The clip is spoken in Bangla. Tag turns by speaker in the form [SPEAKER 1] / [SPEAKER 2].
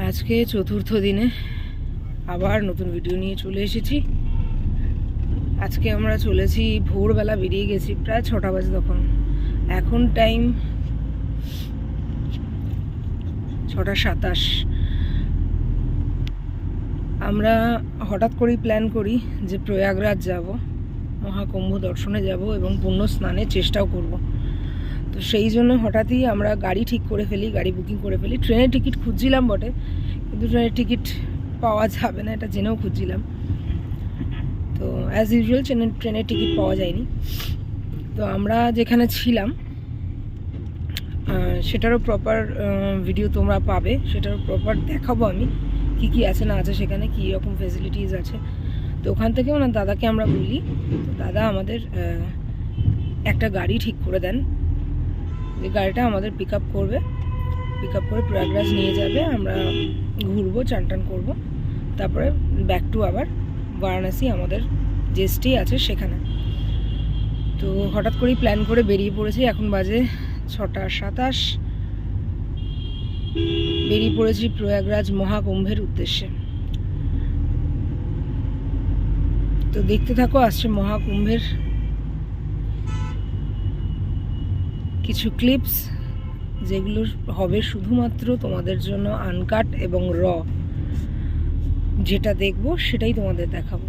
[SPEAKER 1] আজকে চতুর্থ দিনে আবার নতুন ভিডিও নিয়ে চলে এসেছি। আজকে আমরা চলেছি, ভোরবেলা বেরিয়ে গেছি, প্রায় 6টা বাজে তখন। এখন টাইম 6:27। আমরা হঠাৎ করেই প্ল্যান করি যে প্রয়াগরাজ যাব, মহাকুম্ভ দর্শনে যাব এবং পুণ্য স্নানের চেষ্টাও করব। তো সেই জন্য হঠাৎই আমরা গাড়ি ঠিক করে ফেলি, গাড়ি বুকিং করে ফেলি। ট্রেনের টিকিট খুঁজছিলাম বটে, কিন্তু ট্রেনের টিকিট পাওয়া যাবে না এটা জেনেও খুঁজছিলাম। তো অ্যাজ ইউজুয়াল ট্রেনের টিকিট পাওয়া যায়নি। তো আমরা যেখানে ছিলাম সেটারও প্রপার ভিডিও তোমরা পাবে, সেটারও প্রপার দেখাবো আমি কি কি আছে না আছে, সেখানে কী রকম ফেসিলিটিস আছে। তো ওখান থেকে ওনার দাদাকে আমরা বলি, তো দাদা আমাদের একটা গাড়ি ঠিক করে দেন, যে গাড়িটা আমাদের পিক আপ করবে, পিক আপ করে প্রয়াগরাজ নিয়ে যাবে, আমরা ঘুরবো, চান টান করবো, তারপরে ব্যাক টু আবার বারাণসী আমাদের যে স্টে আছে সেখানে। তো হঠাৎ করেই প্ল্যান করে বেরিয়ে পড়েছি। এখন বাজে 6:27। বেরিয়ে পড়েছি প্রয়াগরাজ মহাকুম্ভের উদ্দেশ্যে। তো দেখতে থাকো, আসছে মহাকুম্ভের কিছু ক্লিপস, যেগুলো হবে শুধুমাত্র তোমাদের জন্য আনকাট এবং র। যেটা দেখবো সেটাই তোমাদের দেখাবো।